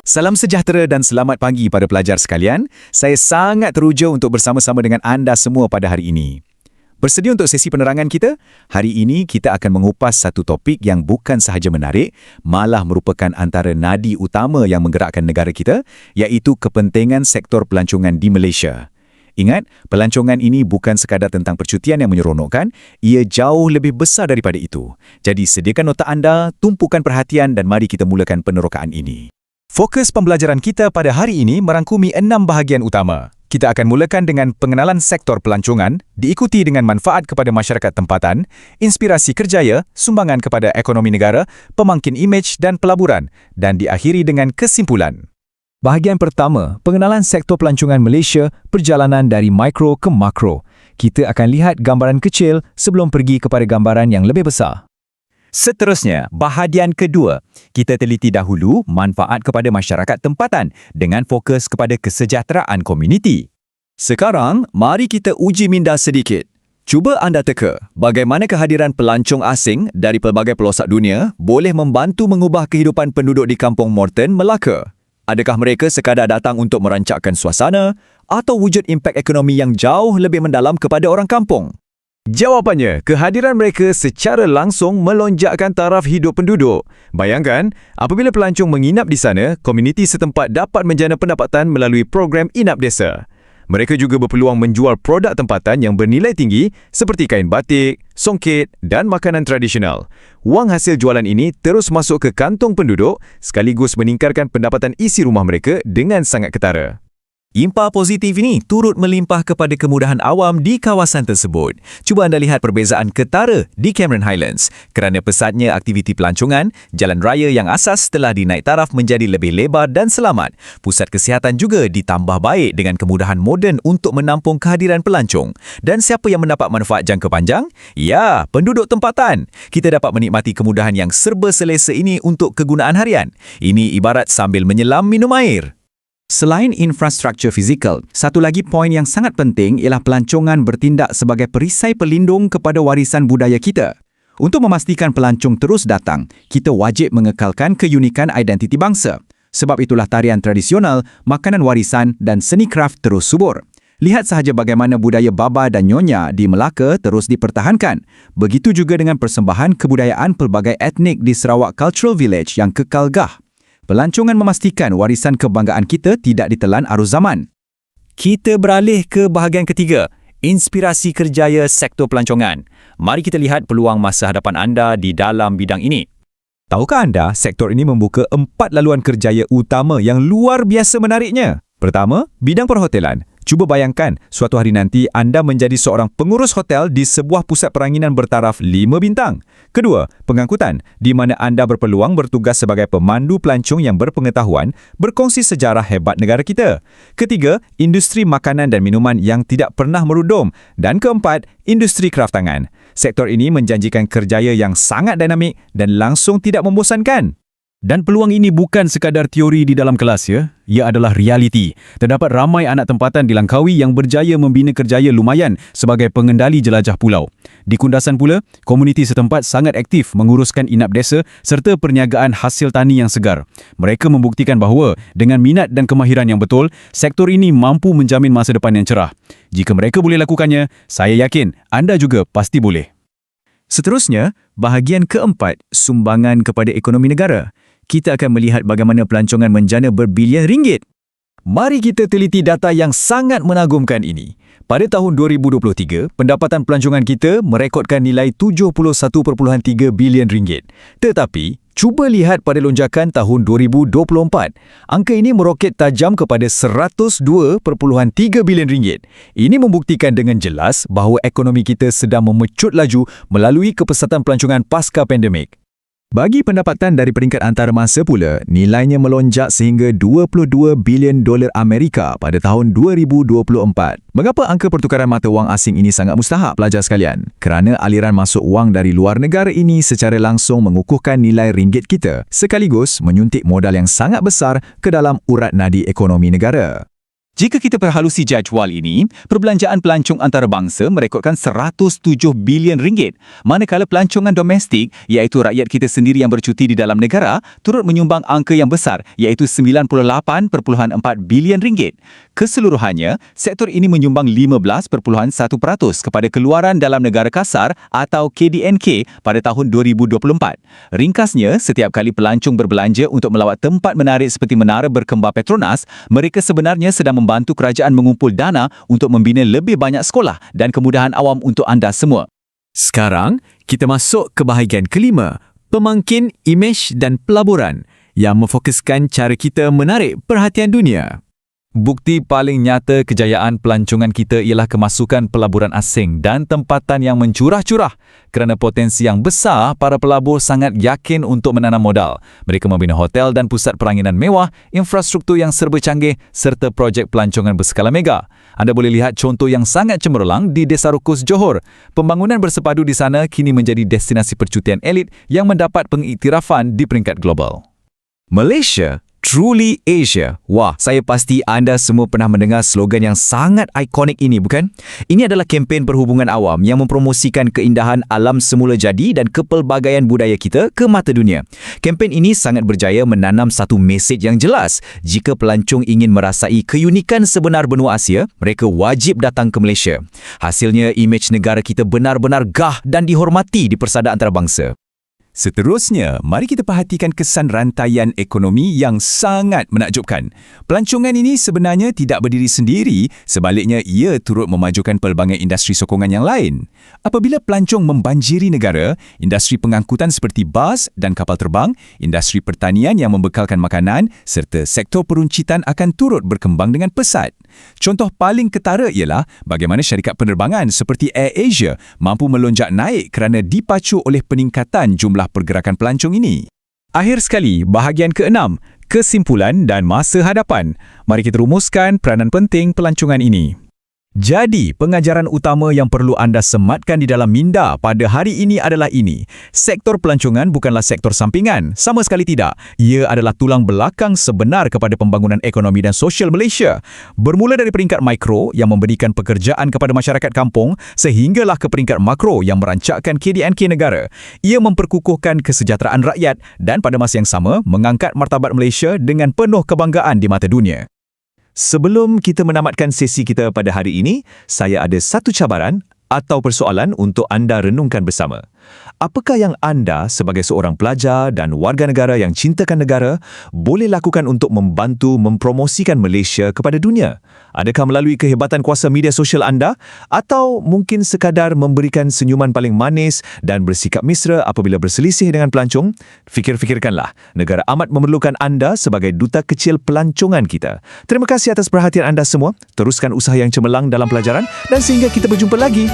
Salam sejahtera dan selamat pagi pada pelajar sekalian. Saya sangat teruja untuk bersama-sama dengan anda semua pada hari ini. Bersedia untuk sesi penerangan kita? Hari ini kita akan mengupas satu topik yang bukan sahaja menarik, malah merupakan antara nadi utama yang menggerakkan negara kita, iaitu kepentingan sektor pelancongan di Malaysia. Ingat, pelancongan ini bukan sekadar tentang percutian yang menyeronokkan, ia jauh lebih besar daripada itu. Jadi sediakan otak anda, tumpukan perhatian dan mari kita mulakan penerokaan ini. Fokus pembelajaran kita pada hari ini merangkumi 6 bahagian utama. Kita akan mulakan dengan pengenalan sektor pelancongan, diikuti dengan manfaat kepada masyarakat tempatan, inspirasi kerjaya, sumbangan kepada ekonomi negara, pemangkin imej dan pelaburan, dan diakhiri dengan kesimpulan. Bahagian pertama, pengenalan sektor pelancongan Malaysia, perjalanan dari mikro ke makro. Kita akan lihat gambaran kecil sebelum pergi kepada gambaran yang lebih besar. Seterusnya, bahagian kedua, kita teliti dahulu manfaat kepada masyarakat tempatan dengan fokus kepada kesejahteraan komuniti. Sekarang, mari kita uji minda sedikit. Cuba anda teka, bagaimana kehadiran pelancong asing dari pelbagai pelosok dunia boleh membantu mengubah kehidupan penduduk di Kampung Morton, Melaka. Adakah mereka sekadar datang untuk merancakkan suasana atau wujud impak ekonomi yang jauh lebih mendalam kepada orang kampung? Jawapannya, kehadiran mereka secara langsung melonjakkan taraf hidup penduduk. Bayangkan, apabila pelancong menginap di sana, komuniti setempat dapat menjana pendapatan melalui program Inap Desa. Mereka juga berpeluang menjual produk tempatan yang bernilai tinggi seperti kain batik, songket dan makanan tradisional. Wang hasil jualan ini terus masuk ke kantong penduduk sekaligus meningkatkan pendapatan isi rumah mereka dengan sangat ketara. Impak positif ini turut melimpah kepada kemudahan awam di kawasan tersebut. Cuba anda lihat perbezaan ketara di Cameron Highlands. Kerana pesatnya aktiviti pelancongan, jalan raya yang asas telah dinaik taraf menjadi lebih lebar dan selamat. Pusat kesihatan juga ditambah baik dengan kemudahan moden untuk menampung kehadiran pelancong. Dan siapa yang mendapat manfaat jangka panjang? Ya, penduduk tempatan. Kita dapat menikmati kemudahan yang serba selesa ini untuk kegunaan harian. Ini ibarat sambil menyelam minum air. Selain infrastruktur fizikal, satu lagi poin yang sangat penting ialah pelancongan bertindak sebagai perisai pelindung kepada warisan budaya kita. Untuk memastikan pelancong terus datang, kita wajib mengekalkan keunikan identiti bangsa. Sebab itulah tarian tradisional, makanan warisan dan seni kraf terus subur. Lihat sahaja bagaimana budaya baba dan nyonya di Melaka terus dipertahankan. Begitu juga dengan persembahan kebudayaan pelbagai etnik di Sarawak Cultural Village yang kekal gah. Pelancongan memastikan warisan kebanggaan kita tidak ditelan arus zaman. Kita beralih ke bahagian ketiga, inspirasi kerjaya sektor pelancongan. Mari kita lihat peluang masa hadapan anda di dalam bidang ini. Tahukah anda, sektor ini membuka 4 laluan kerjaya utama yang luar biasa menariknya? Pertama, bidang perhotelan. Cuba bayangkan, suatu hari nanti anda menjadi seorang pengurus hotel di sebuah pusat peranginan bertaraf 5 bintang. Kedua, pengangkutan, di mana anda berpeluang bertugas sebagai pemandu pelancong yang berpengetahuan, berkongsi sejarah hebat negara kita. Ketiga, industri makanan dan minuman yang tidak pernah merudum. Dan keempat, industri kraftangan. Sektor ini menjanjikan kerjaya yang sangat dinamik dan langsung tidak membosankan. Dan peluang ini bukan sekadar teori di dalam kelas ya, ia adalah realiti. Terdapat ramai anak tempatan di Langkawi yang berjaya membina kerjaya lumayan sebagai pengendali jelajah pulau. Di Kundasan pula, komuniti setempat sangat aktif menguruskan Inap Desa serta perniagaan hasil tani yang segar. Mereka membuktikan bahawa dengan minat dan kemahiran yang betul, sektor ini mampu menjamin masa depan yang cerah. Jika mereka boleh lakukannya, saya yakin anda juga pasti boleh. Seterusnya, bahagian keempat, sumbangan kepada ekonomi negara. Kita akan melihat bagaimana pelancongan menjana berbilion ringgit. Mari kita teliti data yang sangat menagumkan ini. Pada tahun 2023, pendapatan pelancongan kita merekodkan nilai 71.3 bilion ringgit. Tetapi, cuba lihat pada lonjakan tahun 2024. Angka ini meroket tajam kepada 102.3 bilion ringgit. Ini membuktikan dengan jelas bahawa ekonomi kita sedang memecut laju melalui kepesatan pelancongan pasca pandemik. Bagi pendapatan dari peringkat antarmasa pula, nilainya melonjak sehingga 22 bilion dolar Amerika pada tahun 2024. Mengapa angka pertukaran mata wang asing ini sangat mustahak, pelajar sekalian? Kerana aliran masuk wang dari luar negara ini secara langsung mengukuhkan nilai ringgit kita, sekaligus menyuntik modal yang sangat besar ke dalam urat nadi ekonomi negara. Jika kita perhalusi jadual ini, perbelanjaan pelancong antarabangsa merekodkan 107 bilion ringgit, manakala pelancongan domestik, iaitu rakyat kita sendiri yang bercuti di dalam negara, turut menyumbang angka yang besar, iaitu 98.4 bilion ringgit. Keseluruhannya, sektor ini menyumbang 15.1% kepada keluaran dalam negara kasar atau KDNK pada tahun 2024. Ringkasnya, setiap kali pelancong berbelanja untuk melawat tempat menarik seperti Menara Berkembar Petronas, mereka sebenarnya sedang membantu kerajaan mengumpul dana untuk membina lebih banyak sekolah dan kemudahan awam untuk anda semua. Sekarang, kita masuk ke bahagian kelima, pemangkin imej dan pelaburan yang memfokuskan cara kita menarik perhatian dunia. Bukti paling nyata kejayaan pelancongan kita ialah kemasukan pelaburan asing dan tempatan yang mencurah-curah. Kerana potensi yang besar, para pelabur sangat yakin untuk menanam modal. Mereka membina hotel dan pusat peranginan mewah, infrastruktur yang serba canggih serta projek pelancongan berskala mega. Anda boleh lihat contoh yang sangat cemerlang di Desa Rukus, Johor. Pembangunan bersepadu di sana kini menjadi destinasi percutian elit yang mendapat pengiktirafan di peringkat global. Malaysia Truly Asia. Wah, saya pasti anda semua pernah mendengar slogan yang sangat ikonik ini, bukan? Ini adalah kempen perhubungan awam yang mempromosikan keindahan alam semula jadi dan kepelbagaian budaya kita ke mata dunia. Kempen ini sangat berjaya menanam satu mesej yang jelas. Jika pelancong ingin merasai keunikan sebenar benua Asia, mereka wajib datang ke Malaysia. Hasilnya, imej negara kita benar-benar gah dan dihormati di persada antarabangsa. Seterusnya, mari kita perhatikan kesan rantaian ekonomi yang sangat menakjubkan. Pelancongan ini sebenarnya tidak berdiri sendiri, sebaliknya ia turut memajukan pelbagai industri sokongan yang lain. Apabila pelancong membanjiri negara, industri pengangkutan seperti bas dan kapal terbang, industri pertanian yang membekalkan makanan serta sektor peruncitan akan turut berkembang dengan pesat. Contoh paling ketara ialah bagaimana syarikat penerbangan seperti Air Asia mampu melonjak naik kerana dipacu oleh peningkatan jumlah pergerakan pelancong ini. Akhir sekali, bahagian ke-6, kesimpulan dan masa hadapan. Mari kita rumuskan peranan penting pelancongan ini. Jadi, pengajaran utama yang perlu anda sematkan di dalam minda pada hari ini adalah ini. Sektor pelancongan bukanlah sektor sampingan. Sama sekali tidak. Ia adalah tulang belakang sebenar kepada pembangunan ekonomi dan sosial Malaysia. Bermula dari peringkat mikro yang memberikan pekerjaan kepada masyarakat kampung sehinggalah ke peringkat makro yang merancakkan KDNK negara. Ia memperkukuhkan kesejahteraan rakyat dan pada masa yang sama mengangkat martabat Malaysia dengan penuh kebanggaan di mata dunia. Sebelum kita menamatkan sesi kita pada hari ini, saya ada satu cabaran atau persoalan untuk anda renungkan bersama. Apakah yang anda sebagai seorang pelajar dan warga negara yang cintakan negara boleh lakukan untuk membantu mempromosikan Malaysia kepada dunia? Adakah melalui kehebatan kuasa media sosial anda atau mungkin sekadar memberikan senyuman paling manis dan bersikap mesra apabila berselisih dengan pelancong? Fikir-fikirkanlah, negara amat memerlukan anda sebagai duta kecil pelancongan kita. Terima kasih atas perhatian anda semua. Teruskan usaha yang cemerlang dalam pelajaran dan sehingga kita berjumpa lagi.